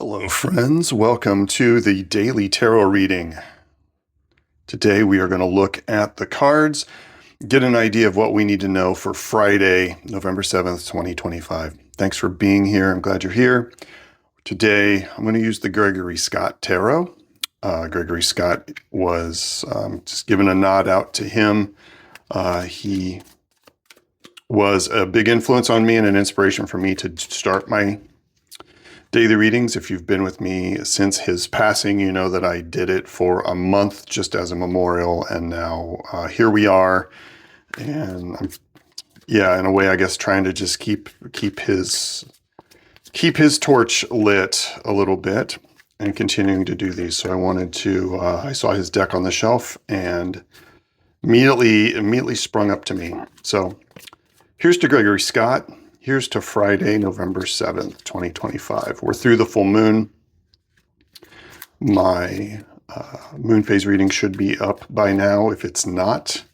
Hello, friends. Welcome to the daily tarot reading. Today we are going to look at the cards, get an idea of what we need to know for Friday, November 7th, 2025. Thanks for being here. I'm glad you're here. Today I'm going to use the Gregory Scott tarot. Gregory Scott was just giving a nod out to him. He was a big influence on me and an inspiration for me to start my daily readings. If you've been with me since his passing, you know that I did it for a month just as a memorial, and now here we are. And I'm, in a way, I guess trying to just keep his torch lit a little bit and continuing to do these. So I wanted to. I saw his deck on the shelf and immediately sprung up to me. So here's to Gregory Scott. Here's to Friday, November 7th, 2025. We're through the full moon. My moon phase reading should be up by now. If it's not,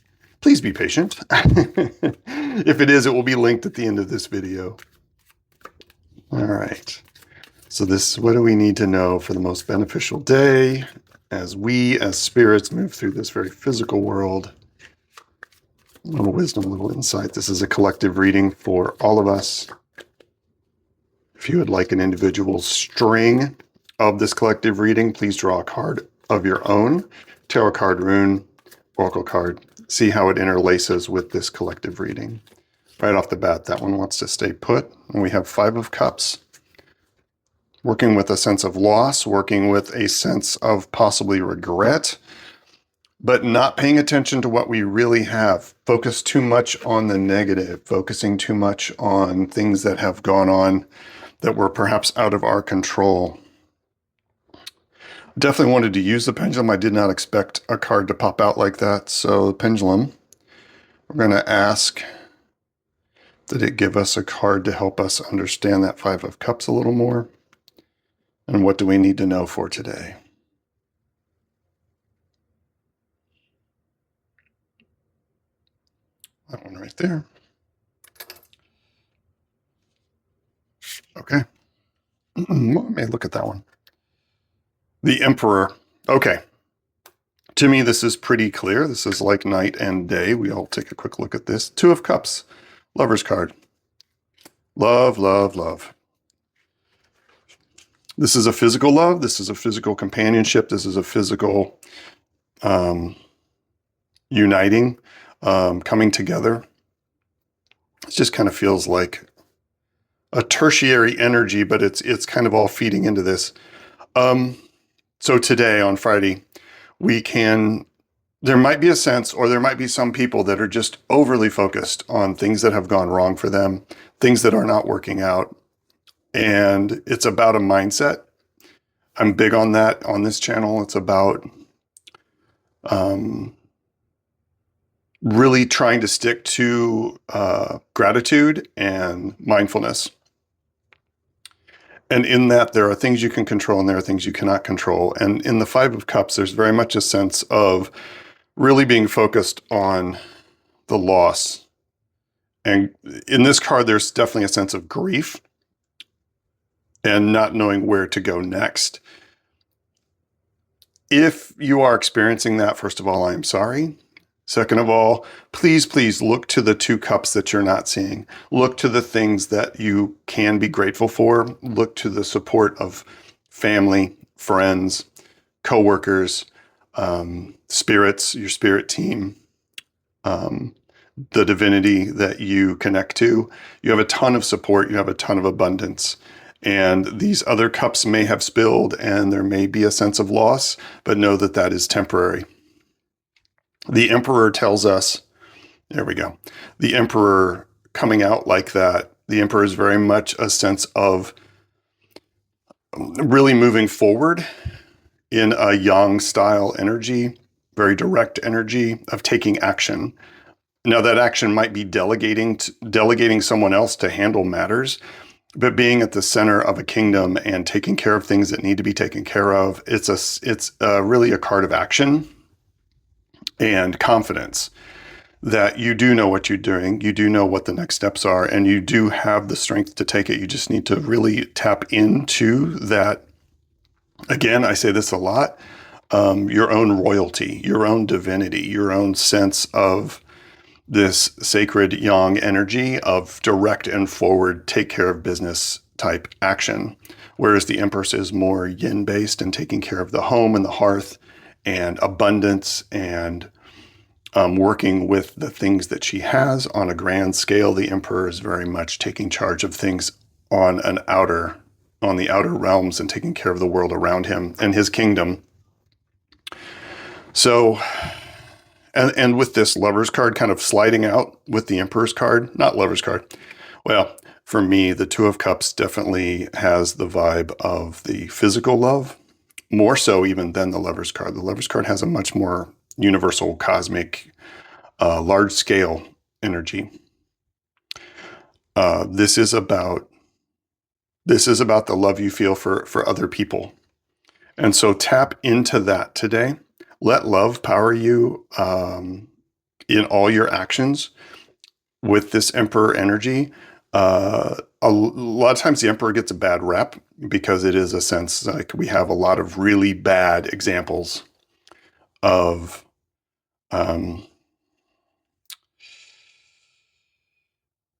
please be patient. If it is, it will be linked at the end of this video. All right. So what do we need to know for the most beneficial day as we, as spirits, move through this very physical world? A little wisdom, a little insight. This is a collective reading for all of us. If you would like an individual string of this collective reading, please draw a card of your own. Tarot card, rune, oracle card. See how it interlaces with this collective reading. Right off the bat, that one wants to stay put. And we have 5 of Cups. Working with a sense of loss, working with a sense of possibly regret, but not paying attention to what we really have. Focus too much on the negative, focusing too much on things that have gone on that were perhaps out of our control. Definitely wanted to use the pendulum. I did not expect a card to pop out like that. So the pendulum, we're going to ask that it give us a card to help us understand that 5 of Cups a little more. And what do we need to know for today? That one right there. Okay. Let me look at that one. The Emperor. Okay. To me, this is pretty clear. This is like night and day. We all take a quick look at this. 2 of Cups. Lover's card. Love, love, love. This is a physical love. This is a physical companionship. This is a physical uniting. Coming together. It just kind of feels like a tertiary energy, but it's kind of all feeding into this. So today on Friday, there might be a sense, or there might be some people that are just overly focused on things that have gone wrong for them, things that are not working out. And it's about a mindset. I'm big on that on this channel. It's about, really trying to stick to gratitude and mindfulness. And in that, there are things you can control and there are things you cannot control. And in the 5 of Cups, there's very much a sense of really being focused on the loss. And in this card, there's definitely a sense of grief and not knowing where to go next. If you are experiencing that, first of all, I am sorry. Second of all, please, please look to the 2 cups that you're not seeing. Look to the things that you can be grateful for. Look to the support of family, friends, coworkers, spirits, your spirit team, the divinity that you connect to. You have a ton of support. You have a ton of abundance. And these other cups may have spilled and there may be a sense of loss, but know that that is temporary. The Emperor tells us, there we go, the Emperor coming out like that, the Emperor is very much a sense of really moving forward in a Yang style energy, very direct energy of taking action. Now that action might be delegating someone else to handle matters, but being at the center of a kingdom and taking care of things that need to be taken care of, it's really a card of action and confidence that you do know what you're doing, you do know what the next steps are, and you do have the strength to take it. You just need to really tap into that Again, I say this a lot. Your own royalty, your own divinity, your own sense of this sacred yang energy of direct and forward, take care of business type action. Whereas the Empress is more yin based and taking care of the home and the hearth and abundance and working with the things that she has on a grand scale. The Emperor is very much taking charge of things on the outer realms and taking care of the world around him and his kingdom. So, and with this Lover's card kind of sliding out with the Emperor's card, not Lover's card. Well, for me, the Two of Cups definitely has the vibe of the physical love, more so even than the Lover's card. The Lover's card has a much more universal, cosmic, large scale energy. This is about the love you feel for other people. And so tap into that today. Let love power you in all your actions with this Emperor energy. A lot of times the Emperor gets a bad rep because it is a sense like we have a lot of really bad examples of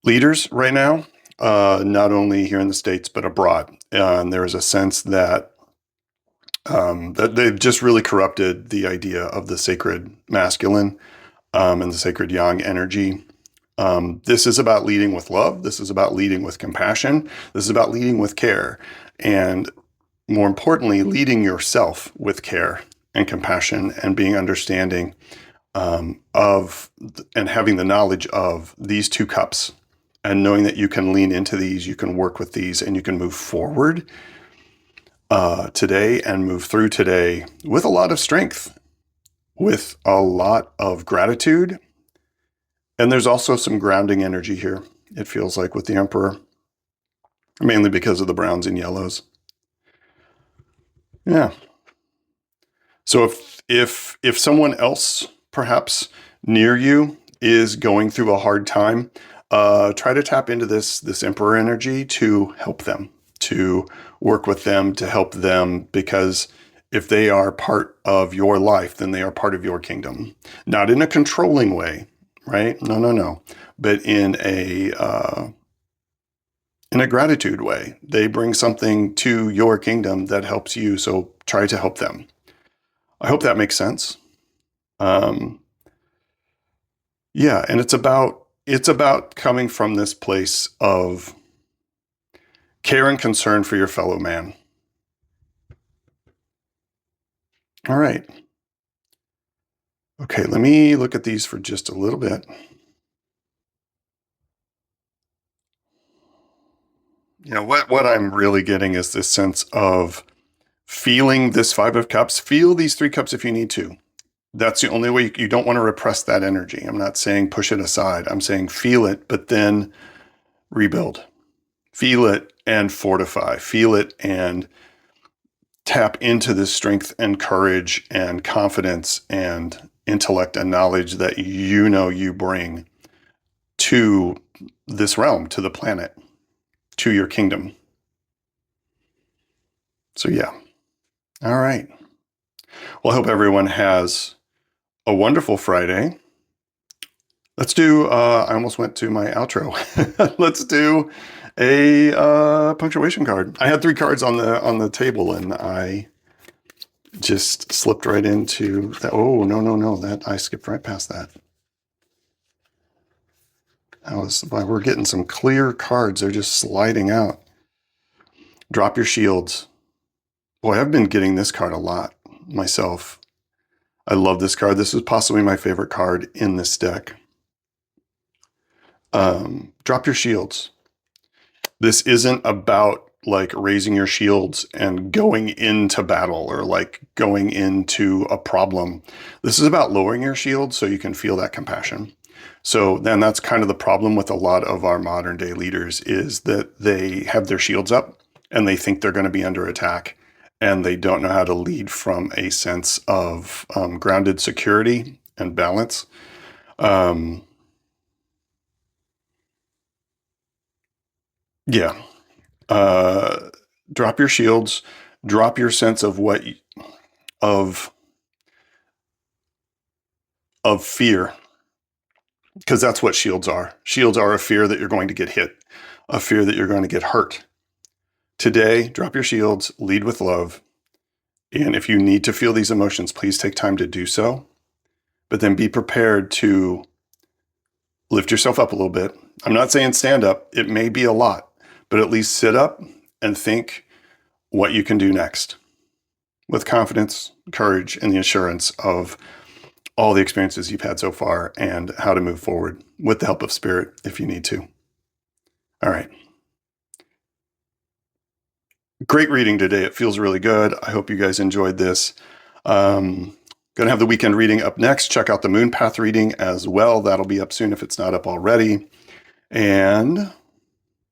leaders right now, not only here in the States, but abroad. And there is a sense that that they've just really corrupted the idea of the sacred masculine and the sacred yang energy. This is about leading with love. This is about leading with compassion. This is about leading with care. And more importantly, leading yourself with care and compassion and being understanding of and having the knowledge of these two cups and knowing that you can lean into these, you can work with these, and you can move forward today and move through today with a lot of strength, with a lot of gratitude. And there's also some grounding energy here, it feels like, with the Emperor, mainly because of the browns and yellows. Yeah. So if someone else, perhaps near you, is going through a hard time, try to tap into this Emperor energy to help them, to work with them, to help them, because if they are part of your life, then they are part of your kingdom. Not in a controlling way, right? No. But in a gratitude way. They bring something to your kingdom that helps you, so try to help them. I hope that makes sense. Yeah, and it's about coming from this place of care and concern for your fellow man. All right. Okay, let me look at these for just a little bit. You know, what I'm really getting is this sense of feeling this Five of Cups. Feel these three cups if you need to. That's the only way. You don't want to repress that energy. I'm not saying push it aside. I'm saying feel it, but then rebuild. Feel it and fortify. Feel it and tap into this strength and courage and confidence and intellect and knowledge that you know you bring to this realm, to the planet, to your kingdom. So, yeah. All right. Well, I hope everyone has a wonderful Friday. Let's do, I almost went to my outro. Let's do a punctuation card. I had 3 cards on the table and I just slipped right into that. Oh, no. That I skipped right past that. That was why we're getting some clear cards. They're just sliding out. Drop your shields. Boy, I've been getting this card a lot myself. I love this card. This is possibly my favorite card in this deck. Drop your shields. This isn't about like raising your shields and going into battle or like going into a problem. This is about lowering your shields so you can feel that compassion. So then that's kind of the problem with a lot of our modern day leaders is that they have their shields up and they think they're going to be under attack and they don't know how to lead from a sense of grounded security and balance. Yeah. Drop your shields. Drop your sense of of fear, because that's what shields are. Shields are a fear that you're going to get hit, a fear that you're going to get hurt. Today, drop your shields, lead with love. And if you need to feel these emotions, please take time to do so. But then be prepared to lift yourself up a little bit. I'm not saying stand up. It may be a lot, but at least sit up and think what you can do next with confidence, courage, and the assurance of all the experiences you've had so far and how to move forward with the help of Spirit if you need to. All right. Great reading today. It feels really good. I hope you guys enjoyed this. Going to have the weekend reading up next. Check out the Moon Path reading as well. That'll be up soon if it's not up already. And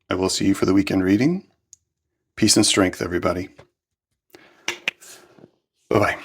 I will see you for the weekend reading. Peace and strength, everybody. Bye-bye.